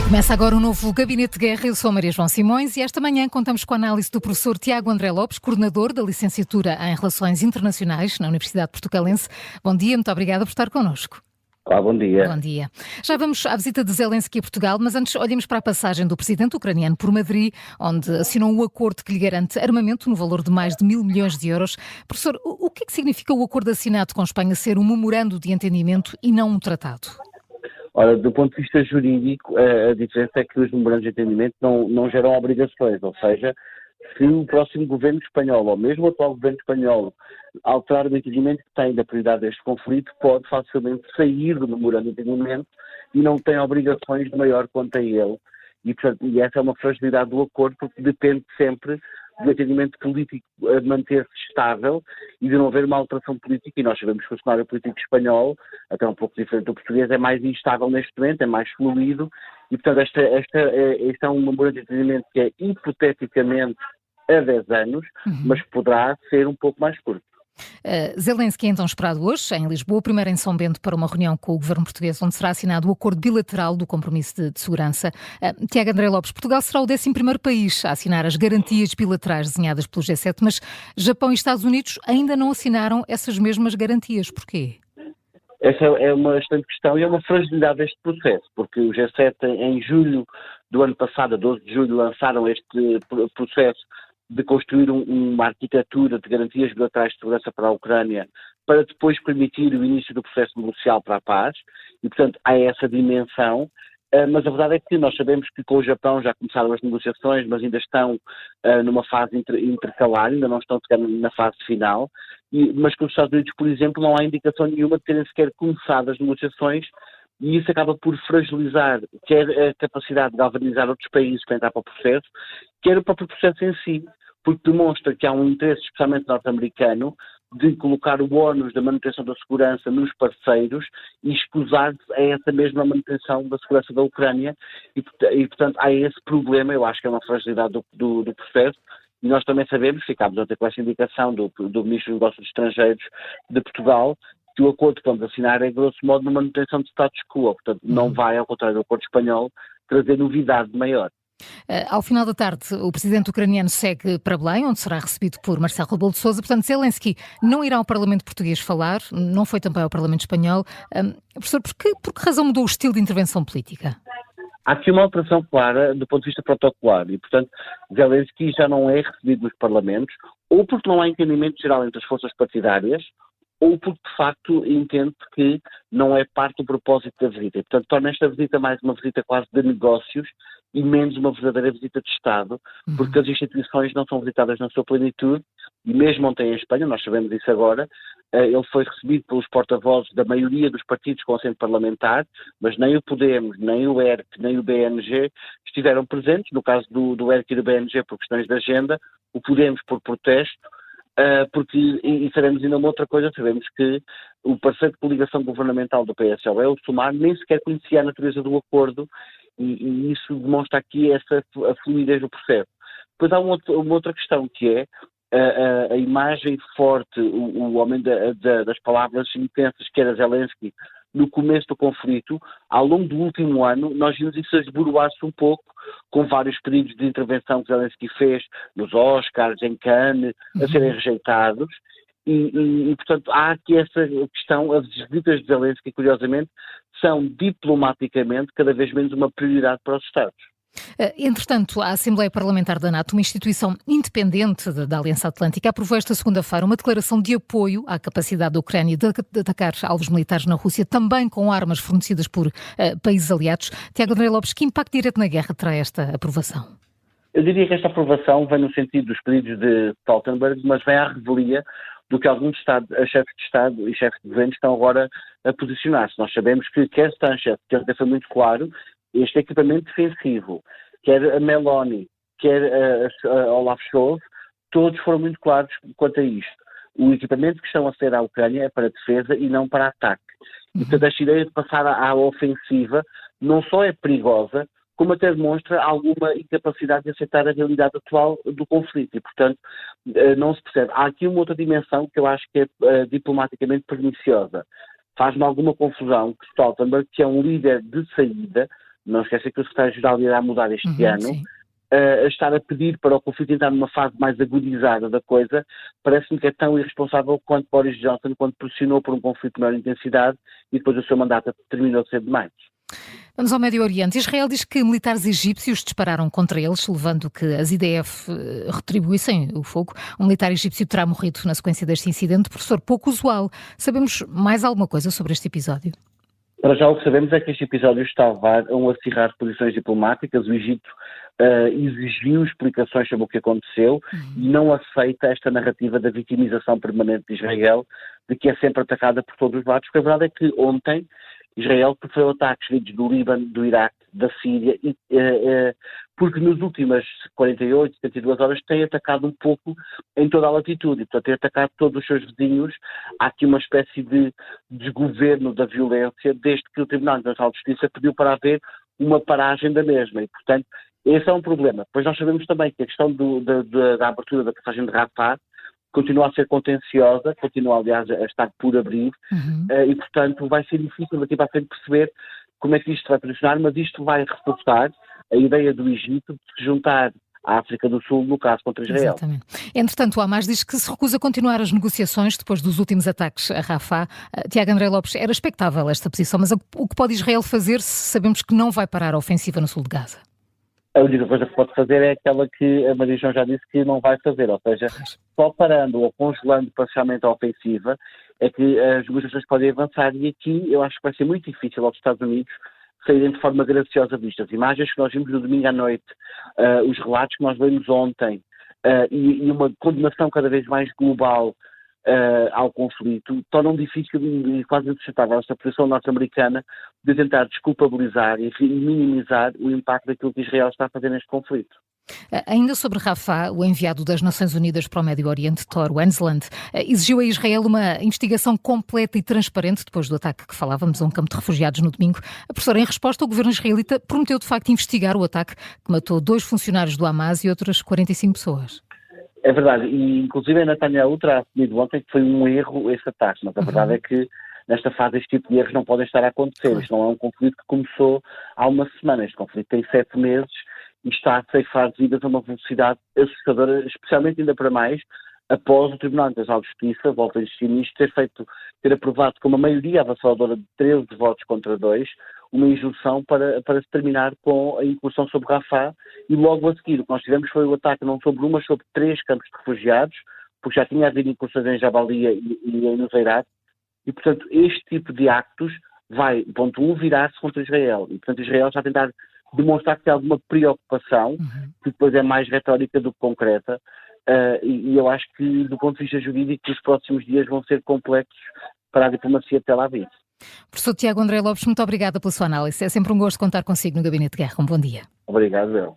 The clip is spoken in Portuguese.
Começa agora um novo Gabinete de Guerra. Eu sou a Maria João Simões e esta manhã contamos com a análise do professor Tiago André Lopes, coordenador da Licenciatura em Relações Internacionais na Universidade Portucalense. Bom dia, muito obrigada por estar connosco. Olá, bom dia. Bom dia. Já vamos à visita de Zelensky a Portugal, mas antes olhemos para a passagem do presidente ucraniano por Madrid, onde assinou um acordo que lhe garante armamento no valor de mais de 1.000 milhões de euros. Professor, o que é que significa o acordo assinado com a Espanha ser um memorando de entendimento e não um tratado? Ora, do ponto de vista jurídico, a diferença é que os memorandos de entendimento não geram obrigações, ou seja, se o próximo governo espanhol, ou mesmo o atual governo espanhol, alterar o entendimento que tem da prioridade deste conflito, pode facilmente sair do memorando de entendimento e não tem obrigações de maior quanto a ele. E, portanto, essa é uma fragilidade do acordo, porque depende sempre do entendimento político a manter-se estável e de não haver uma alteração política, e nós sabemos que o cenário político espanhol, até um pouco diferente do português, é mais instável neste momento, é mais fluido, e portanto este é um memorando de entendimento que é hipoteticamente a 10 anos, mas poderá ser um pouco mais curto. Zelensky é então esperado hoje em Lisboa, primeiro em São Bento, para uma reunião com o governo português, onde será assinado o acordo bilateral do compromisso de segurança. Tiago André Lopes, Portugal será o 11º país a assinar as garantias bilaterais desenhadas pelo G7, mas Japão e Estados Unidos ainda não assinaram essas mesmas garantias. Porquê? Essa é uma excelente questão e é uma fragilidade deste processo, porque o G7 em julho do ano passado, a 12 de julho, lançaram este processo de construir uma arquitetura de garantias bilaterais de segurança para a Ucrânia, para depois permitir o início do processo negocial para a paz, e portanto há essa dimensão, mas a verdade é que nós sabemos que com o Japão já começaram as negociações, mas ainda estão numa fase intercalar, ainda não estão sequer na fase final, mas com os Estados Unidos, por exemplo, não há indicação nenhuma de terem sequer começado as negociações, e isso acaba por fragilizar quer a capacidade de galvanizar outros países para entrar para o processo, quer o próprio processo em si, porque demonstra que há um interesse, especialmente norte-americano, de colocar o ónus da manutenção da segurança nos parceiros e escusar-se a essa mesma manutenção da segurança da Ucrânia e portanto, há esse problema, eu acho que é uma fragilidade do processo, e nós também sabemos, ficámos ontem com essa indicação do Ministro dos Negócios Estrangeiros de Portugal, que o acordo que vamos assinar é, grosso modo, uma manutenção de status quo, portanto não vai, ao contrário do acordo espanhol, trazer novidade maior. Ao final da tarde, o presidente ucraniano segue para Belém, onde será recebido por Marcelo Rebelo de Sousa. Portanto, Zelensky não irá ao Parlamento português falar, não foi também ao Parlamento espanhol. Professor, por que razão mudou o estilo de intervenção política? Há aqui uma alteração clara do ponto de vista protocolar e, portanto, Zelensky já não é recebido nos parlamentos, ou porque não há entendimento geral entre as forças partidárias, ou porque, de facto, entende que não é parte do propósito da visita. E, portanto, torna esta visita mais uma visita quase de negócios e menos uma verdadeira visita de Estado, porque as instituições não são visitadas na sua plenitude, e mesmo ontem em Espanha, nós sabemos isso agora, ele foi recebido pelos porta-vozes da maioria dos partidos com assento parlamentar, mas nem o Podemos, nem o ERC, nem o BNG estiveram presentes, no caso do ERC e do BNG por questões de agenda, o Podemos por protesto, porque, e sabemos ainda uma outra coisa, sabemos que o parceiro de coligação governamental do PSOE, o SUMAR, nem sequer conhecia a natureza do acordo e isso demonstra aqui a fluidez do processo. Depois há uma outra questão que é a imagem forte, o homem das palavras intensas que era Zelensky no começo do conflito. Ao longo do último ano, nós vimos isso esboroar-se um pouco, com vários pedidos de intervenção que Zelensky fez nos Oscars, em Cannes, a serem rejeitados, e portanto, há aqui essa questão, as visitas de Zelensky, curiosamente, são diplomaticamente cada vez menos uma prioridade para os Estados. Entretanto, a Assembleia Parlamentar da NATO, uma instituição independente da Aliança Atlântica, aprovou esta segunda-feira uma declaração de apoio à capacidade da Ucrânia de atacar alvos militares na Rússia, também com armas fornecidas por países aliados. Tiago André Lopes, que impacto direto na guerra terá esta aprovação? Eu diria que esta aprovação vem no sentido dos pedidos de Stoltenberg, mas vem à revelia do que alguns chefes de Estado e chefes de governo estão agora a posicionar-se. Nós sabemos que quer Sanchez, que até foi muito claro, este equipamento defensivo, quer a Meloni, quer a Olaf Scholz, todos foram muito claros quanto a isto. O equipamento que estão a ceder à Ucrânia é para defesa e não para ataque. E, portanto, esta ideia de passar à ofensiva não só é perigosa, como até demonstra alguma incapacidade de aceitar a realidade atual do conflito. E, portanto, não se percebe. Há aqui uma outra dimensão que eu acho que é diplomaticamente perniciosa. Faz-me alguma confusão que Stoltenberg, que é um líder de saída, não esquecer que o secretário-geral irá mudar este ano, Sim. a estar a pedir para o conflito entrar numa fase mais agudizada da coisa, parece-me que é tão irresponsável quanto Boris Johnson, quando pressionou por um conflito de maior intensidade e depois o seu mandato terminou cedo demais. Vamos ao Médio Oriente. Israel diz que militares egípcios dispararam contra eles, levando que as IDF retribuíssem o fogo. Um militar egípcio terá morrido na sequência deste incidente. Professor, pouco usual. Sabemos mais alguma coisa sobre este episódio? Para já o que sabemos é que este episódio está a levar a um acirrar posições diplomáticas. O Egito exigiu explicações sobre o que aconteceu e não aceita esta narrativa da vitimização permanente de Israel, de que é sempre atacada por todos os lados, porque a verdade é que ontem Israel sofreu ataques vindos do Líbano, do Iraque, da Síria, porque nas últimas 48, 72 horas tem atacado um pouco em toda a latitude, e portanto tem atacado todos os seus vizinhos. Há aqui uma espécie de desgoverno da violência, desde que o Tribunal Internacional de Justiça pediu para haver uma paragem da mesma, e portanto esse é um problema. Pois nós sabemos também que a questão da abertura da passagem de Rafah continua a ser contenciosa, continua, aliás, a estar por abrir, e, portanto, vai ser difícil daqui para a frente perceber como é que isto vai funcionar, mas isto vai reforçar a ideia do Egito de se juntar à África do Sul, no caso contra Israel. Exatamente. Entretanto, o Hamas diz que se recusa a continuar as negociações depois dos últimos ataques a Rafah. Tiago André Lopes, era expectável esta posição, mas o que pode Israel fazer se sabemos que não vai parar a ofensiva no sul de Gaza? A única coisa que pode fazer é aquela que a Maria João já disse que não vai fazer, ou seja, só parando ou congelando parcialmente a ofensiva é que as negociações podem avançar, e aqui eu acho que vai ser muito difícil aos Estados Unidos saírem de forma graciosa disto. As imagens que nós vimos no domingo à noite, os relatos que nós vimos ontem, e uma condenação cada vez mais global ao conflito, tornam difícil e quase insustentável esta posição norte-americana de tentar desculpabilizar e minimizar o impacto daquilo que Israel está a fazer neste conflito. Ainda sobre Rafah, o enviado das Nações Unidas para o Médio Oriente, Thor Wensland, exigiu a Israel uma investigação completa e transparente depois do ataque que falávamos a um campo de refugiados no domingo. A professora, em resposta, o governo israelita prometeu de facto investigar o ataque que matou 2 funcionários do Hamas e outras 45 pessoas. É verdade, e inclusive a Netanyahu terá assumido ontem que foi um erro esse ataque, mas a verdade é que nesta fase este tipo de erros não podem estar a acontecer. Isto não é um conflito que começou há uma semana, este conflito tem 7 meses e está a ceifar vidas a uma velocidade assustadora, especialmente ainda para mais após o Tribunal Internacional de Justiça, volto a insistir nisto, ter aprovado com uma maioria avassaladora de 13 votos contra 2, uma injunção para se terminar com a incursão sobre Rafah, e logo a seguir o que nós tivemos foi o ataque não sobre uma, mas sobre 3 campos de refugiados, porque já tinha havido incursões em Jabalia e em Nuseirat, e portanto este tipo de actos vai, ponto 1, virar-se contra Israel, e portanto Israel está a tentar demonstrar que tem alguma preocupação, que depois é mais retórica do que concreta, e eu acho que do ponto de vista jurídico os próximos dias vão ser complexos para a diplomacia de Tel Aviv. Professor Tiago André Lopes, muito obrigada pela sua análise. É sempre um gosto contar consigo no Gabinete de Guerra. Um bom dia. Obrigado, eu.